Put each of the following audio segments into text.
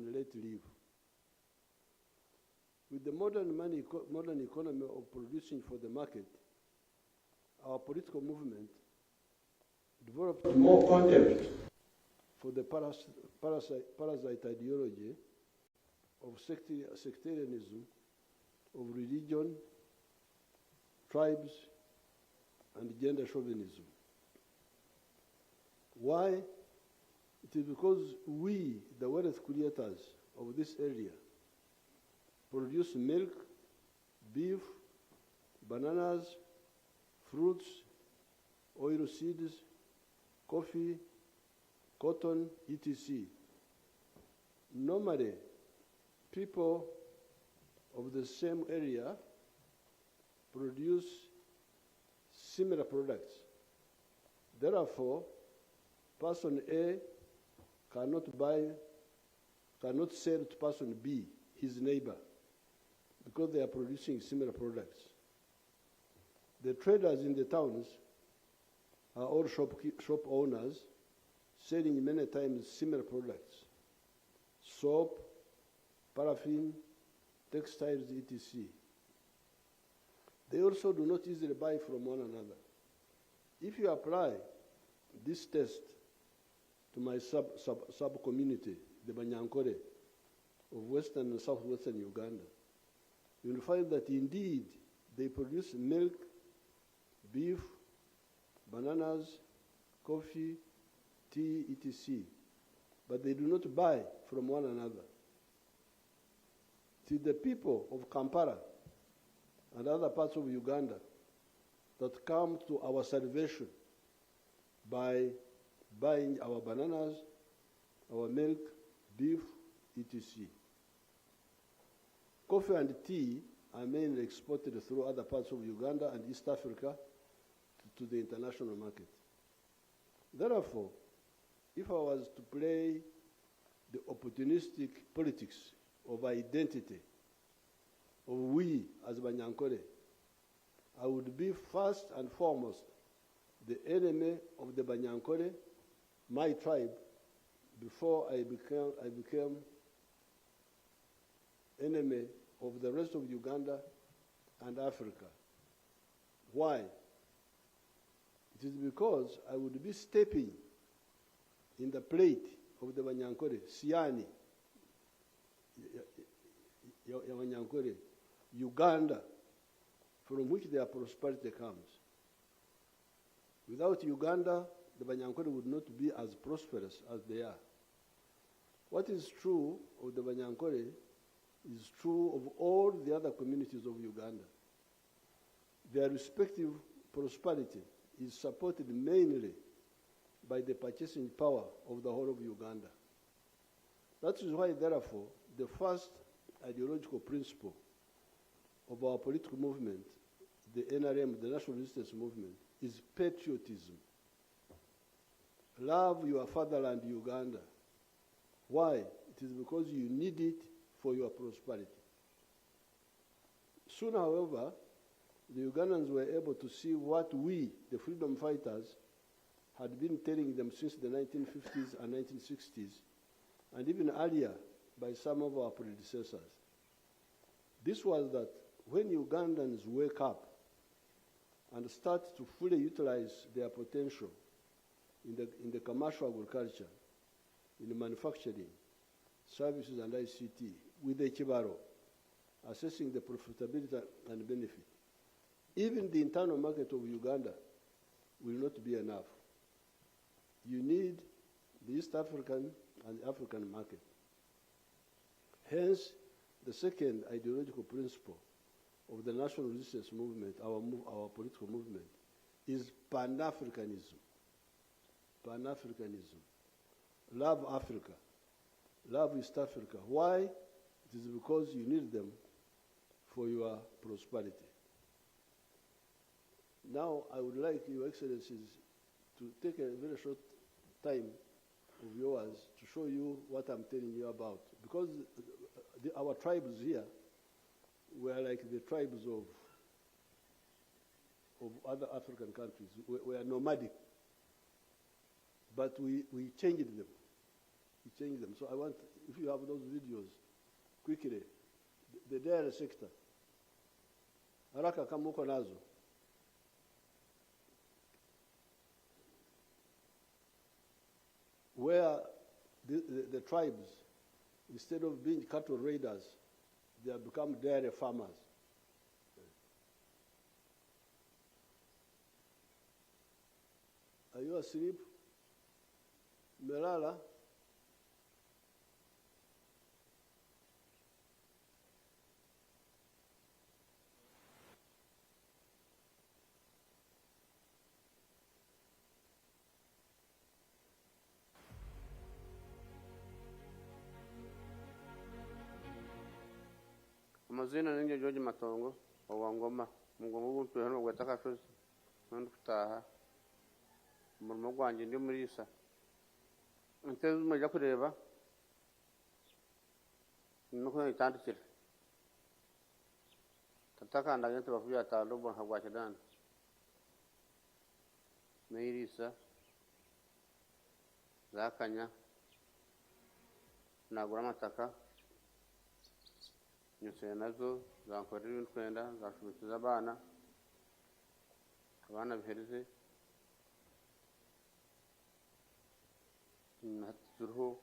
and let live. With the modern economy of producing for the market, our political movement developed more contempt for the parasite ideology of sectarianism, of religion, tribes, and gender chauvinism. Why? It is because we, the wealth creators of this area, produce milk, beef, bananas, fruits, oilseeds, coffee, cotton, etc. Normally, people of the same area produce similar products. Therefore, person A cannot sell to person B, his neighbor, because they are producing similar products. The traders in the towns are all shop owners, selling many times similar products: soap, paraffin, textiles, etc. They also do not easily buy from one another. If you apply this test to my sub-community, the Banyankore of western and southwestern Uganda, you will find that indeed they produce milk, beef, bananas, coffee, tea, etc. But they do not buy from one another. It is the people of Kampala and other parts of Uganda that come to our salvation by buying our bananas, our milk, beef, etc. Coffee and tea are mainly exported through other parts of Uganda and East Africa to the international market. Therefore, if I was to play the opportunistic politics of identity of we as Banyankore, I would be first and foremost the enemy of the Banyankore, my tribe, before I became enemy of the rest of Uganda and Africa. Why? It is because I would be stepping in the plate of the Banyankore, Siani, Banyankore, Uganda, from which their prosperity comes. Without Uganda, the Banyankore would not be as prosperous as they are. What is true of the Banyankore is true of all the other communities of Uganda. Their respective prosperity is supported mainly by the purchasing power of the whole of Uganda. That is why, therefore, the first ideological principle of our political movement, the NRM, the National Resistance Movement, is patriotism. Love your fatherland, Uganda. Why? It is because you need it for your prosperity. Soon, however, the Ugandans were able to see what we, the freedom fighters, had been telling them since the 1950s and 1960s, and even earlier by some of our predecessors. This was that when Ugandans wake up and start to fully utilize their potential in the commercial agriculture, in the manufacturing, services and ICT, with the Chibaro, assessing the profitability and benefit, even the internal market of Uganda will not be enough. You need the East African and African market. Hence, the second ideological principle of the National Resistance Movement, our political movement, is Pan-Africanism. Pan-Africanism. Love Africa. Love East Africa. Why? It is because you need them for your prosperity. Now, I would like Your Excellencies to take a very short time of yours to show you what I'm telling you about. Because our tribes here were like the tribes of other African countries. We are nomadic. But we changed them. he changed them. So I want, if you have those videos, quickly, the dairy sector. Haraka kama uko nazo. Where the tribes, instead of being cattle raiders, they have become dairy farmers. Are you asleep? Melala? Amazina ninge George Matongo owangoma mugoma buntu hano gwataka shozi nandi kutaha umurimo gwanje ndi muri isa nteze mujya kureba nuko itandikira tatakanda ngente bakuya talo bon hagwa kidan meirisa zakanya nagura amataka nyose nazo zankorera ibintu zashubikiza abana bihereze natuzuru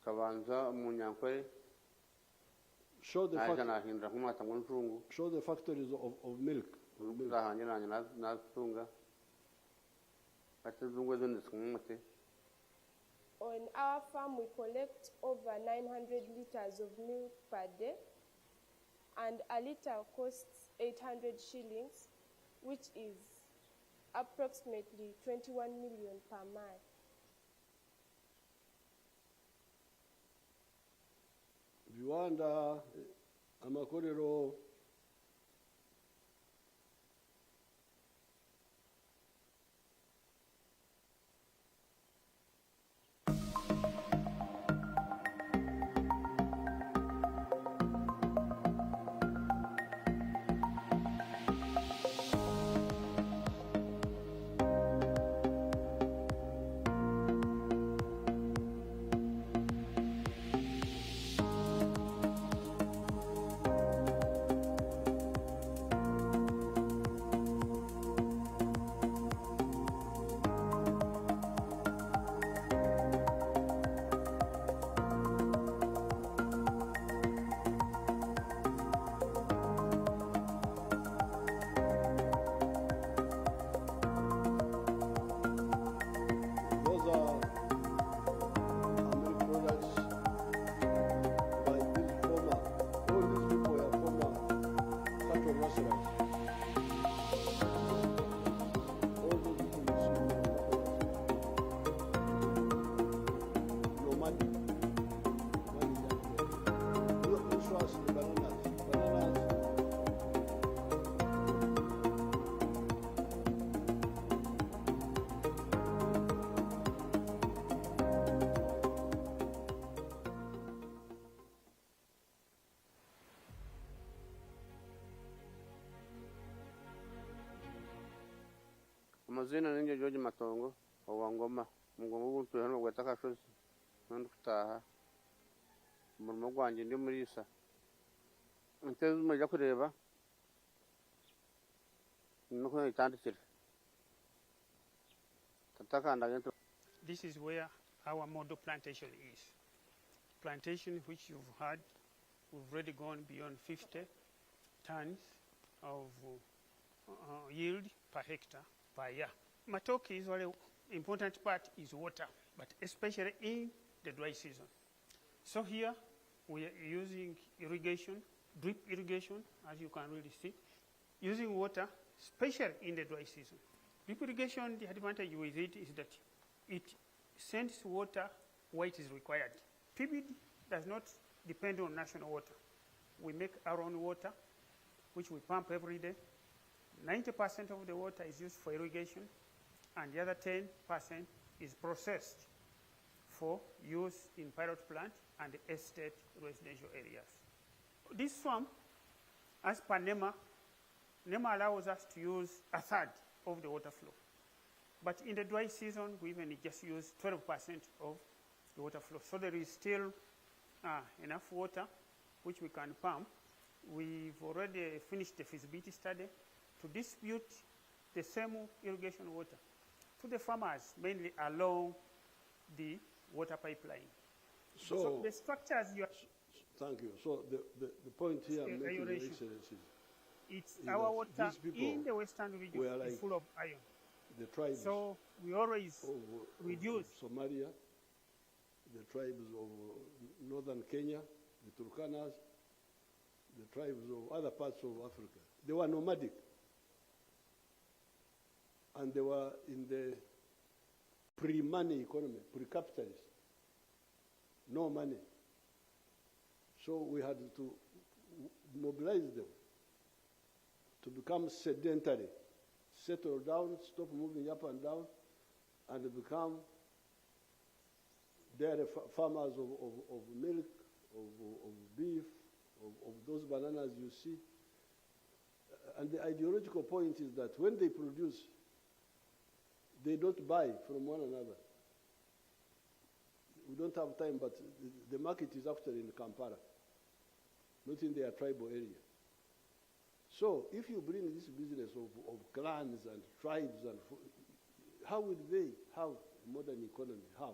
kabanza umunyankore show the factories of milk. On our farm, we collect over 900 liters of milk per day, and a liter costs 800 shillings, which is approximately 21 million per month. Viwanda, amakorero, Amazina ninge George Matongo owangoma mugoma buntu hano gwataka shozi nandi kutaha umurimo gwanje ndi muri isa nteze mujya kureba nuko itandikira tatakanda ngente. This is where our model plantation is. Plantation, which you've heard, we've already gone beyond 50 tons of yield per hectare per year. Matoke is very important part is water, but especially in the dry season. So here we are using irrigation, drip irrigation, as you can really see, using water, especially in the dry season. Drip irrigation, the advantage with it is that it sends water where it is required. PBD does not depend on national water. We make our own water, which we pump every day. 90% of the water is used for irrigation, and the other 10% is processed for use in pilot plant and estate residential areas. This farm, as per NEMA allows us to use a third of the water flow. But in the dry season, we even just use 12% of the water flow. So there is still enough water which we can pump. We've already finished the feasibility study to distribute the same irrigation water to the farmers, mainly along the water pipeline. So the structures you are... Thank you. So the point here I'm making, Your Excellency, it's our water in the western region is full of iron. The tribes. So we always reduce. Somalia, the tribes of northern Kenya, the Turkanas, the tribes of other parts of Africa. They were nomadic. And they were in the pre-money economy, pre-capitalist. No money. So we had to mobilize them to become sedentary, settle down, stop moving up and down, and become dairy farmers of milk, of beef, of those bananas you see. And the ideological point is that when they produce, they don't buy from one another. We don't have time, but the market is actually in Kampala, not in their tribal area. So if you bring this business of clans and tribes, and how would they have modern economy? How?